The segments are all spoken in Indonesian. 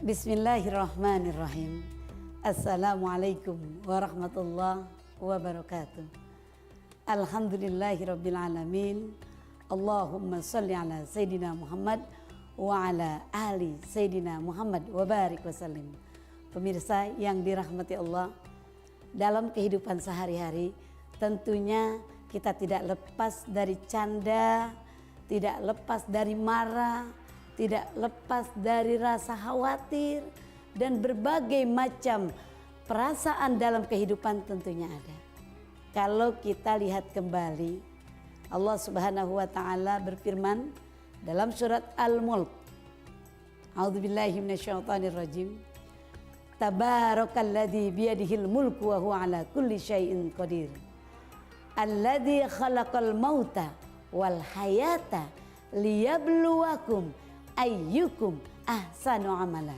Bismillahirrahmanirrahim. Assalamualaikum warahmatullahi wabarakatuh. Alhamdulillahirabbil alamin. Allahumma shalli ala Sayyidina Muhammad wa ala ali Sayyidina Muhammad wa barik wasallim. Pemirsa yang dirahmati Allah, dalam kehidupan sehari-hari tentunya kita tidak lepas dari canda, tidak lepas dari marah, tidak lepas dari rasa khawatir, dan berbagai macam perasaan dalam kehidupan tentunya ada. Kalau kita lihat kembali, Allah Subhanahu wa taala berfirman dalam surat Al-Mulk. A'udzubillahi minasyaitonirrajim. Tabarakalladzi biyadihil mulku wa huwa ala kulli syai'in qadir. Alladzi khalaqal mauta wal hayata liyabluwakum ayyukum ahsanu amala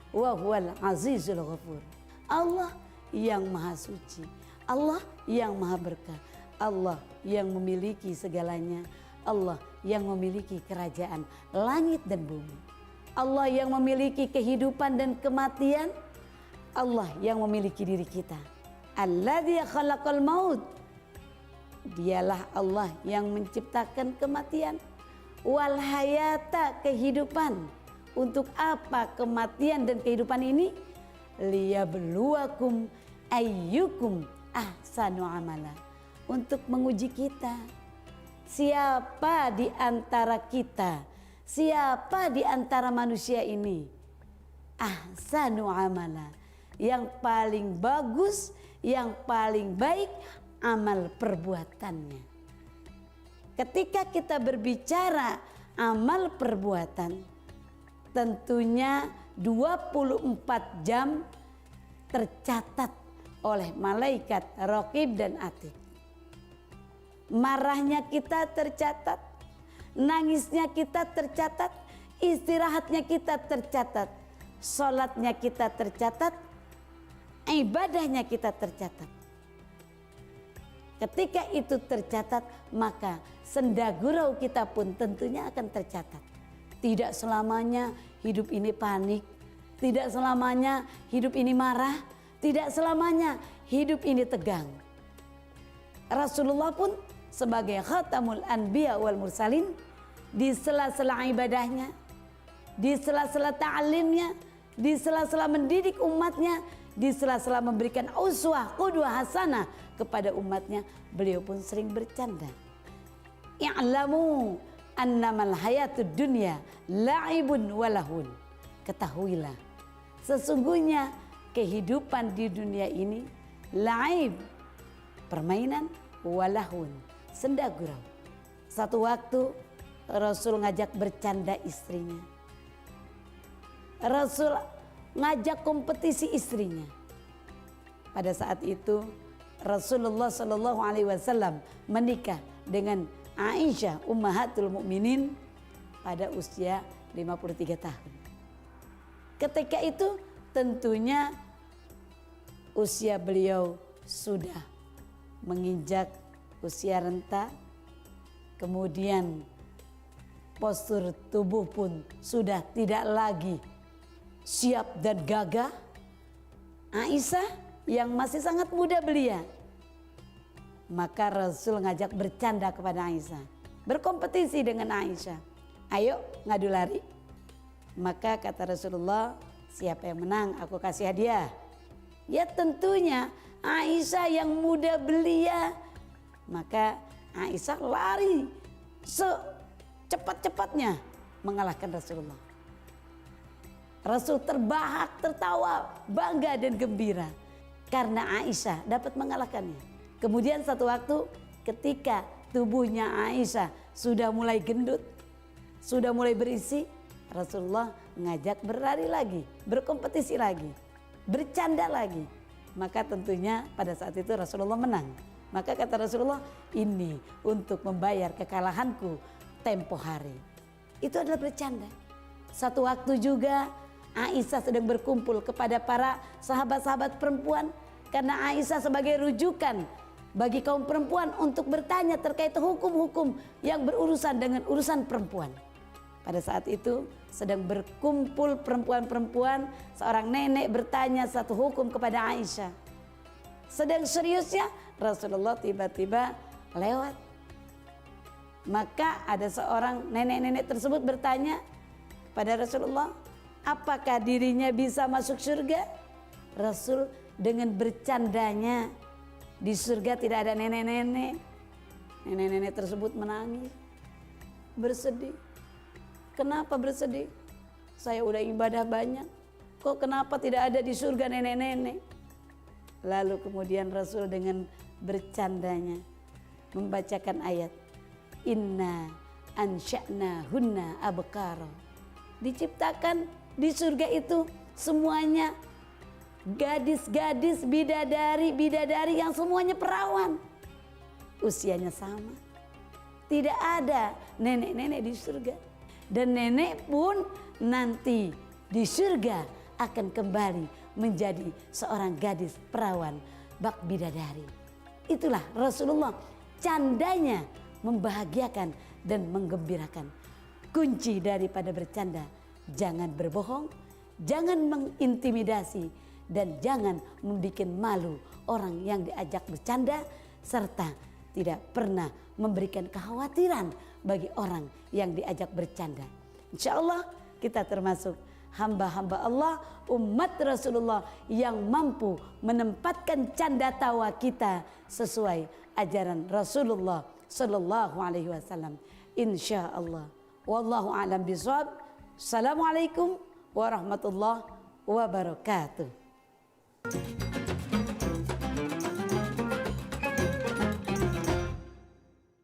wa huwal azizul ghafur. Allah yang maha suci, Allah yang maha berkah, Allah yang memiliki segalanya, Allah yang memiliki kerajaan langit dan bumi, Allah yang memiliki kehidupan dan kematian, Allah yang memiliki diri kita. Alladzi khalaqal maut, dialah Allah yang menciptakan kematian, wal hayata, kehidupan. Untuk apa kematian dan kehidupan ini? Liyabluwakum ayyukum ahsanu amala, untuk menguji kita. Siapa di antara kita, siapa di antara manusia ini ahsanu amala, yang paling bagus, yang paling baik amal perbuatannya. Ketika kita berbicara amal perbuatan, tentunya 24 jam tercatat oleh malaikat Raqib dan Atid. Marahnya kita tercatat, nangisnya kita tercatat, istirahatnya kita tercatat, sholatnya kita tercatat, ibadahnya kita tercatat. Ketika itu tercatat, maka sendagurau kita pun tentunya akan tercatat. Tidak selamanya hidup ini panik, tidak selamanya hidup ini marah, tidak selamanya hidup ini tegang. Rasulullah pun sebagai khatamul anbiya wal mursalin, di sela-sela ibadahnya, di sela-sela ta'limnya, di sela-sela mendidik umatnya, di sela-sela memberikan uswah qudwah hasanah kepada umatnya, beliau pun sering bercanda. I'lamu annamal hayatud dunya la'ibun walahun. Ketahuilah, sesungguhnya kehidupan di dunia ini la'ib, permainan, walahun, senda gurau. Satu waktu Rasul ngajak bercanda istrinya, Rasul ngajak kompetisi istrinya. Pada saat itu Rasulullah Shallallahu Alaihi Wasallam menikah dengan Aisyah Ummahatul Mukminin pada usia 53 tahun. Ketika itu tentunya usia beliau sudah menginjak usia renta, kemudian postur tubuh pun sudah tidak lagi siap dan gagah. Aisyah yang masih sangat muda belia, maka Rasul ngajak bercanda kepada Aisyah, berkompetisi dengan Aisyah, ayo ngadu lari. Maka kata Rasulullah, siapa yang menang aku kasih hadiah. Ya tentunya Aisyah yang muda belia. Maka Aisyah lari secepat-cepatnya mengalahkan Rasulullah. Rasul terbahak, tertawa, bangga dan gembira karena Aisyah dapat mengalahkannya. Kemudian satu waktu ketika tubuhnya Aisyah sudah mulai gendut, sudah mulai berisi, Rasulullah ngajak berlari lagi, berkompetisi lagi, bercanda lagi. Maka tentunya pada saat itu Rasulullah menang. Maka kata Rasulullah, ini untuk membayar kekalahanku tempo hari. Itu adalah bercanda. Satu waktu juga Aisyah sedang berkumpul kepada para sahabat-sahabat perempuan, karena Aisyah sebagai rujukan bagi kaum perempuan untuk bertanya terkait hukum-hukum yang berurusan dengan urusan perempuan. Pada saat itu sedang berkumpul perempuan-perempuan, seorang nenek bertanya satu hukum kepada Aisyah. Sedang seriusnya Rasulullah tiba-tiba lewat. Maka ada seorang nenek-nenek tersebut bertanya kepada Rasulullah, apakah dirinya bisa masuk surga? Rasul dengan bercandanya, di surga tidak ada nenek-nenek. Nenek-nenek tersebut menangis, bersedih. Kenapa bersedih? Saya udah ibadah banyak, kok kenapa tidak ada di surga nenek-nenek? Lalu kemudian Rasul dengan bercandanya membacakan ayat, Inna ansya'na hunna abkara. Diciptakan di surga itu semuanya gadis-gadis, bidadari-bidadari yang semuanya perawan. Usianya sama. Tidak ada nenek-nenek di surga. Dan nenek pun nanti di surga akan kembali menjadi seorang gadis perawan bak bidadari. Itulah Rasulullah candanya membahagiakan dan menggembirakan. Kunci daripada bercanda, jangan berbohong, jangan mengintimidasi, dan jangan membuat malu orang yang diajak bercanda, serta tidak pernah memberikan kekhawatiran bagi orang yang diajak bercanda. Insya Allah kita termasuk hamba-hamba Allah, umat Rasulullah yang mampu menempatkan canda tawa kita sesuai ajaran Rasulullah Sallallahu Alaihi Wasallam. Insya Allah. Wallahu a'lam bishawab. Assalamualaikum warahmatullahi wabarakatuh.